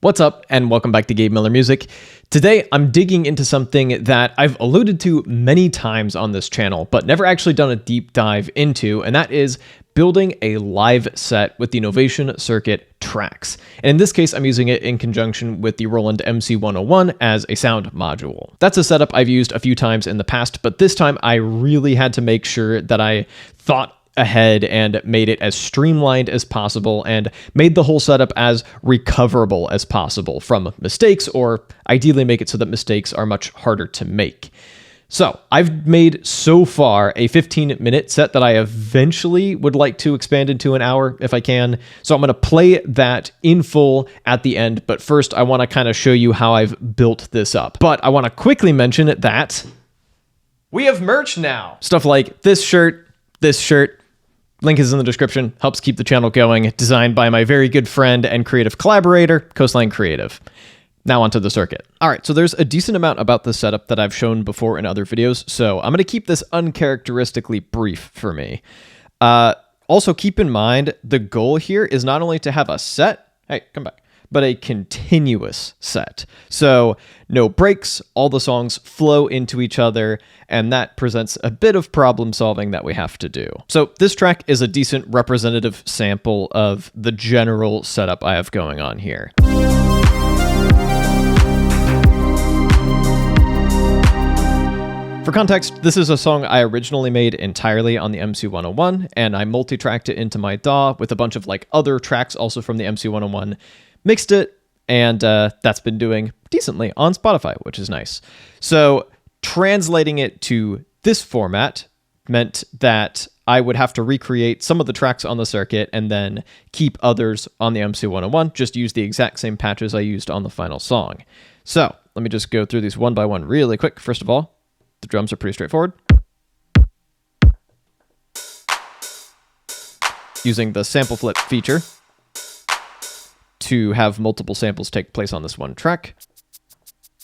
What's up, and welcome back to Gabe Miller Music. Today, I'm digging into something that I've alluded to many times on this channel, but never actually done a deep dive into, and that is building a live set with the Novation Circuit tracks. And in this case, I'm using it in conjunction with the Roland MC101 as a sound module. That's a setup I've used a few times in the past, but this time I really had to make sure that I thought ahead and made it as streamlined as possible and made the whole setup as recoverable as possible from mistakes, or ideally make it so that mistakes are much harder to make. So I've made so far a 15-minute set that I eventually would like to expand into an hour if I can. So I'm going to play that in full at the end, but first I want to kind of show you how I've built this up. But I want to quickly mention that we have merch now. Stuff like this shirt, link is in the description, helps keep the channel going, designed by my very good friend and creative collaborator, Coastline Creative. Now onto the circuit. All right, so there's a decent amount about this setup that I've shown before in other videos, so I'm going to keep this uncharacteristically brief for me. Also, keep in mind, the goal here is not only to have a set, hey, come back, but a continuous set. So no breaks, all the songs flow into each other, and that presents a bit of problem solving that we have to do. So this track is a decent representative sample of the general setup I have going on here. For context, this is a song I originally made entirely on the MC101, and I multi-tracked it into my DAW with a bunch of like other tracks also from the MC101, mixed it, and that's been doing decently on Spotify, which is nice. So translating it to this format meant that I would have to recreate some of the tracks on the circuit and then keep others on the MC101, just use the exact same patches I used on the final song. So let me just go through these one by one really quick. First of all, the drums are pretty straightforward. Using the sample flip feature to have multiple samples take place on this one track.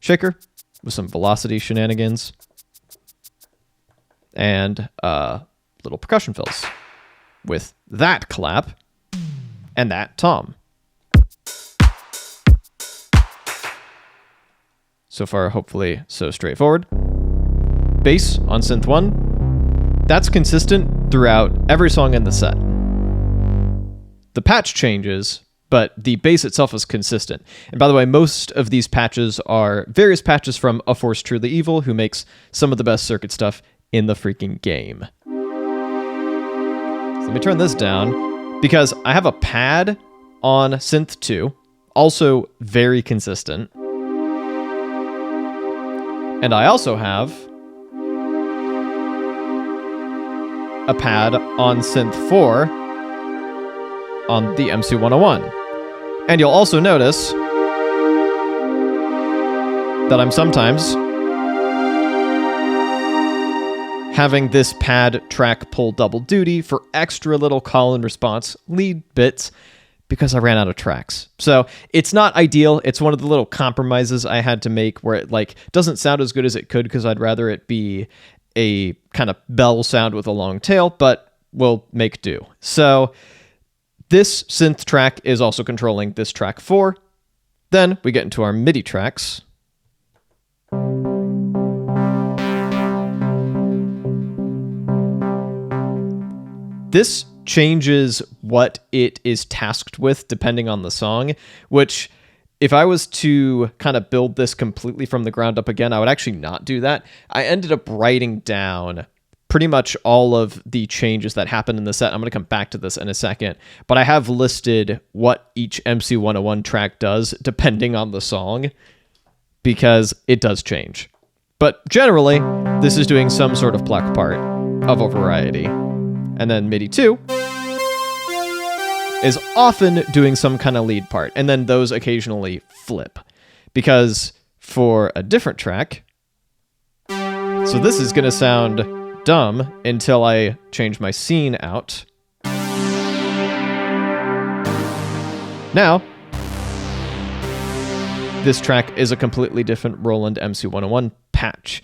Shaker with some velocity shenanigans. And little percussion fills with that clap and that tom. So far, hopefully, so straightforward. Bass on synth 1. That's consistent throughout every song in the set. The patch changes, but the bass itself is consistent. And by the way, most of these patches are various patches from A Force Truly Evil, who makes some of the best circuit stuff in the freaking game. So let me turn this down, because I have a pad on synth 2, also very consistent. And I also have a pad on synth 4 on the MC101. And you'll also notice that I'm sometimes having this pad track pull double duty for extra little call and response lead bits because I ran out of tracks. So it's not ideal. It's one of the little compromises I had to make where it like doesn't sound as good as it could because I'd rather it be a kind of bell sound with a long tail, but we'll make do. So this synth track is also controlling this track 4. Then we get into our MIDI tracks. This changes what it is tasked with depending on the song, which if I was to kind of build this completely from the ground up again, I would actually not do that. I ended up writing down pretty much all of the changes that happened in the set. I'm going to come back to this in a second, but I have listed what each MC101 track does depending on the song, because it does change. But generally, this is doing some sort of pluck part of a variety. And then MIDI 2 is often doing some kind of lead part, and then those occasionally flip. Because for a different track, so this is going to sound dumb until I change my scene out. Now, this track is a completely different Roland MC101 patch.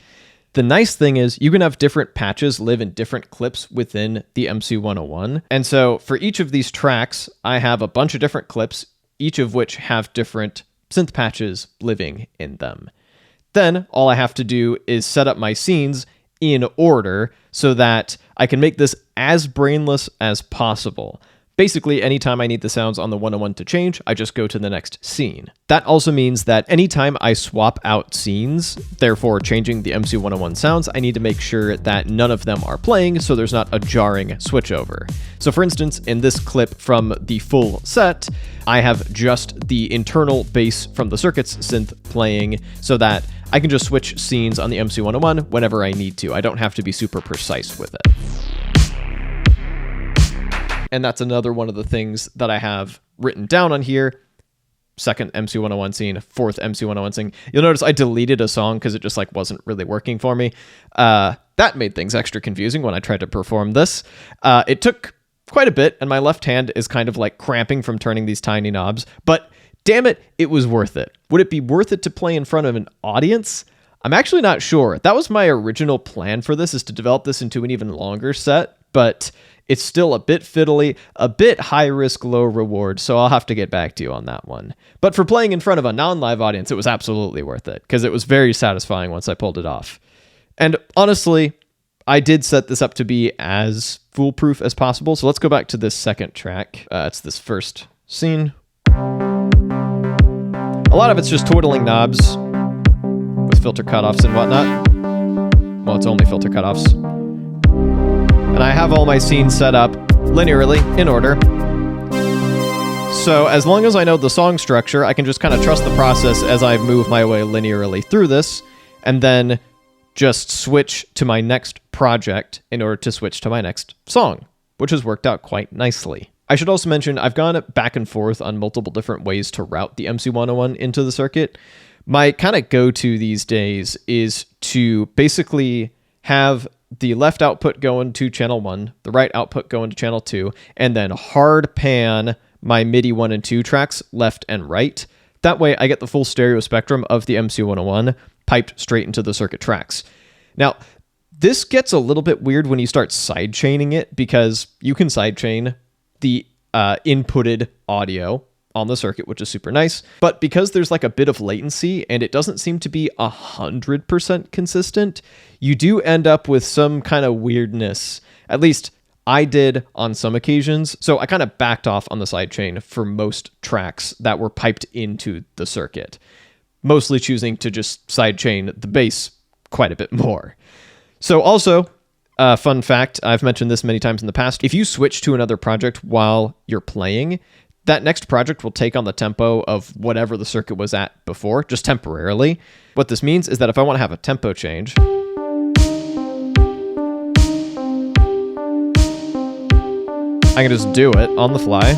The nice thing is you can have different patches live in different clips within the MC101. And so for each of these tracks, I have a bunch of different clips, each of which have different synth patches living in them. Then all I have to do is set up my scenes in order so that I can make this as brainless as possible. Basically, anytime I need the sounds on the 101 to change, I just go to the next scene. That also means that anytime I swap out scenes, therefore changing the MC101 sounds, I need to make sure that none of them are playing so there's not a jarring switchover. So for instance, in this clip from the full set, I have just the internal bass from the Circuits synth playing so that I can just switch scenes on the MC101 whenever I need to. I don't have to be super precise with it. And that's another one of the things that I have written down on here. Second MC101 scene, fourth MC101 scene. You'll notice I deleted a song because it just wasn't really working for me. That made things extra confusing when I tried to perform this. It took quite a bit, and my left hand is kind of cramping from turning these tiny knobs. But damn it, it was worth it. Would it be worth it to play in front of an audience? I'm actually not sure. That was my original plan for this, is to develop this into an even longer set, but it's still a bit fiddly, a bit high risk, low reward, so I'll have to get back to you on that one. But for playing in front of a non-live audience, it was absolutely worth it, because it was very satisfying once I pulled it off. And honestly, I did set this up to be as foolproof as possible, so let's go back to this second track. It's this first scene. A lot of it's just twiddling knobs with filter cutoffs and whatnot. Well, it's only filter cutoffs. And I have all my scenes set up linearly in order. So as long as I know the song structure, I can just kind of trust the process as I move my way linearly through this, and then just switch to my next project in order to switch to my next song, which has worked out quite nicely. I should also mention I've gone back and forth on multiple different ways to route the MC101 into the circuit. My kind of go-to these days is to basically have the left output going to channel 1, the right output going to channel 2, and then hard pan my MIDI 1 and 2 tracks left and right. That way I get the full stereo spectrum of the MC101 piped straight into the circuit tracks. Now, this gets a little bit weird when you start sidechaining it, because you can sidechain the inputted audio on the circuit, which is super nice. But because there's a bit of latency and it doesn't seem to be 100% consistent, you do end up with some kind of weirdness. At least I did on some occasions. So I kind of backed off on the sidechain for most tracks that were piped into the circuit, mostly choosing to just sidechain the bass quite a bit more. So also, fun fact, I've mentioned this many times in the past, if you switch to another project while you're playing, that next project will take on the tempo of whatever the circuit was at before, just temporarily. What this means is that if I want to have a tempo change, I can just do it on the fly.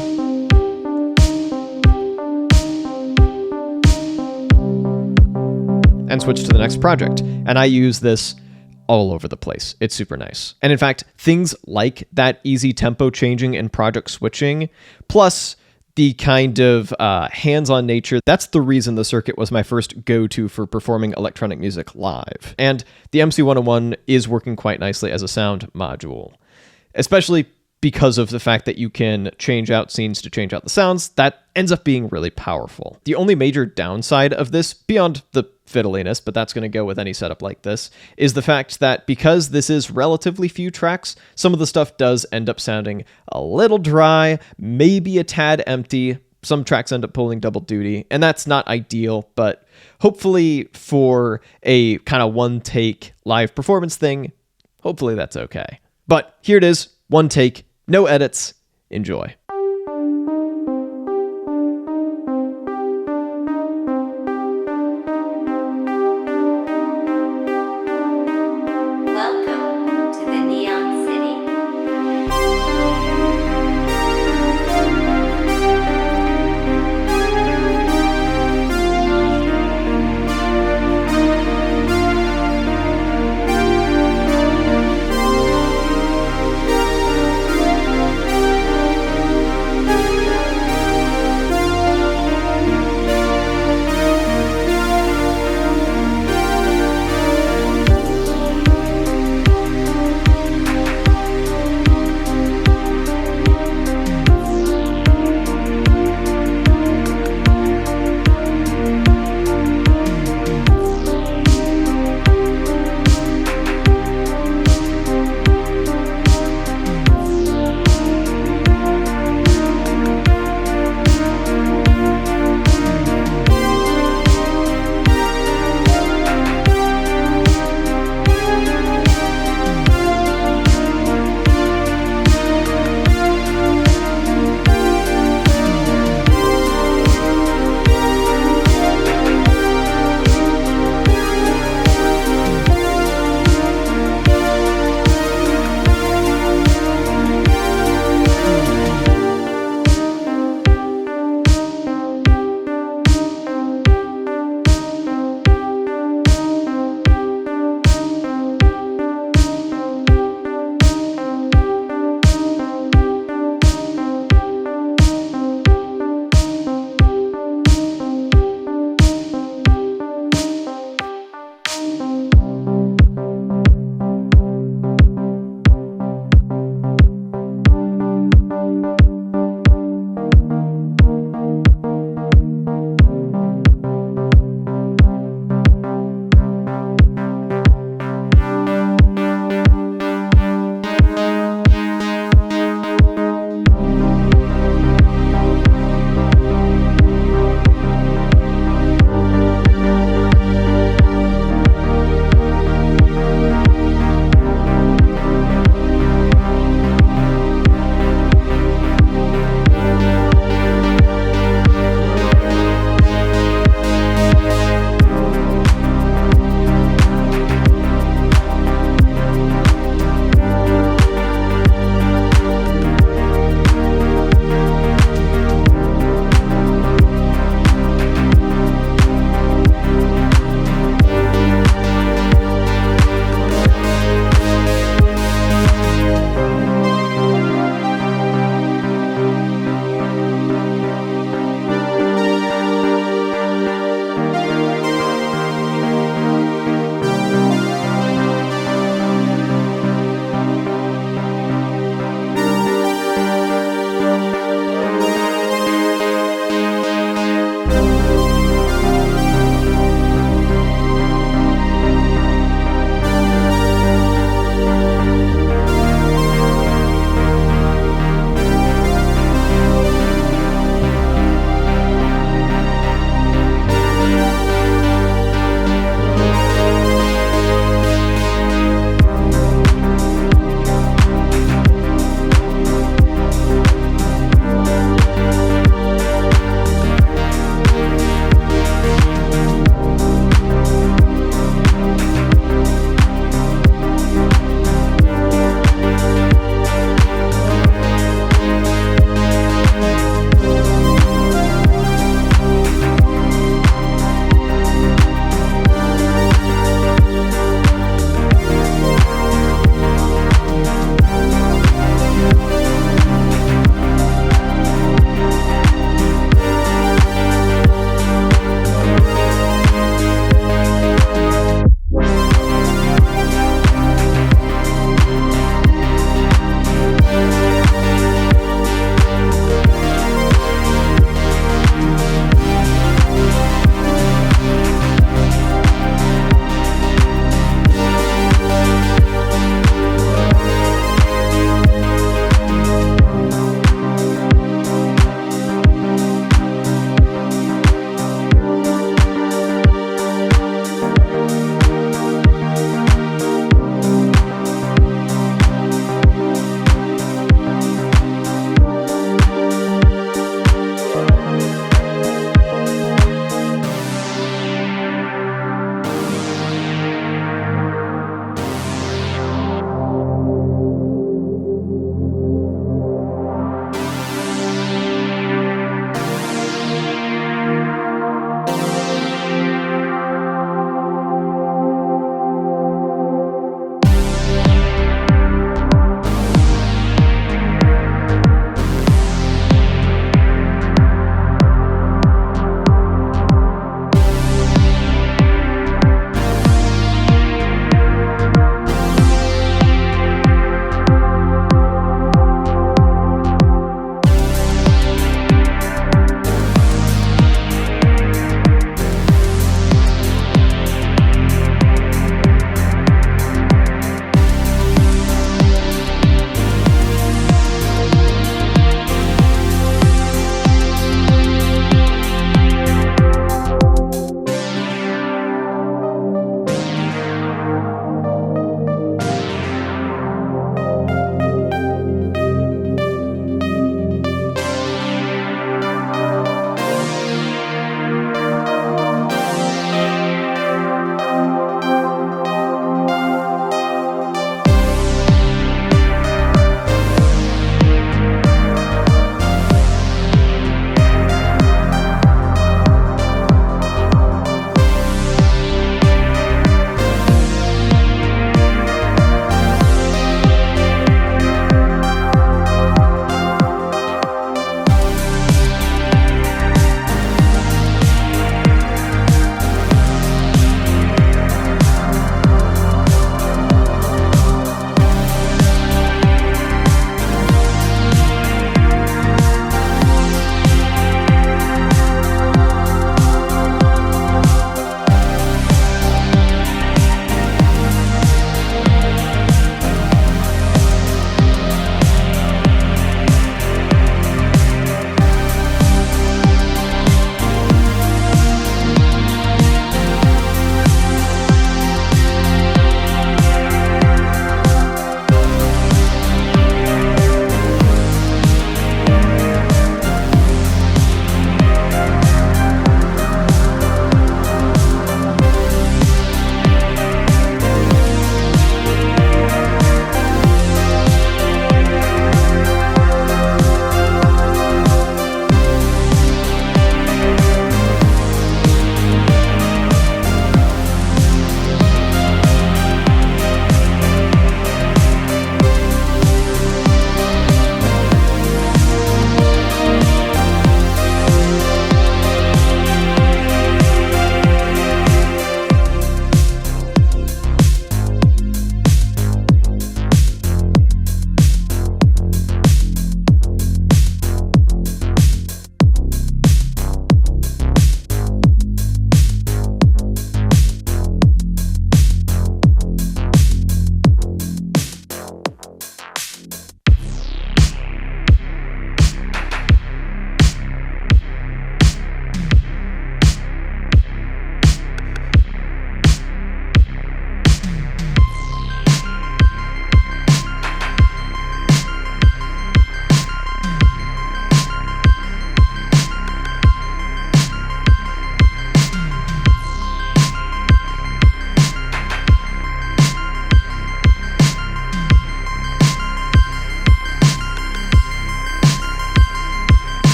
And switch to the next project. And I use this all over the place. It's super nice. And in fact, things like that easy tempo changing and project switching, plus the kind of hands-on nature, that's the reason the circuit was my first go-to for performing electronic music live. And the MC101 is working quite nicely as a sound module, especially because of the fact that you can change out scenes to change out the sounds. That ends up being really powerful. The only major downside of this, beyond the fiddliness, but that's going to go with any setup like this, is the fact that because this is relatively few tracks, some of the stuff does end up sounding a little dry, maybe a tad empty. Some tracks end up pulling double duty, and that's not ideal, but hopefully for a kind of one-take live performance thing, hopefully that's okay. But here it is, one take, no edits, enjoy.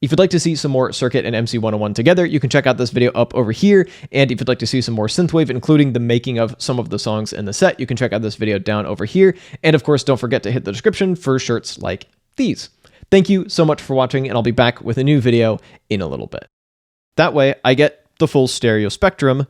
If you'd like to see some more Circuit and MC 101 together, you can check out this video up over here. And if you'd like to see some more synthwave, including the making of some of the songs in the set, you can check out this video down over here. And of course, don't forget to hit the description for shirts like these. Thank you so much for watching, and I'll be back with a new video in a little bit. That way, I get the full stereo spectrum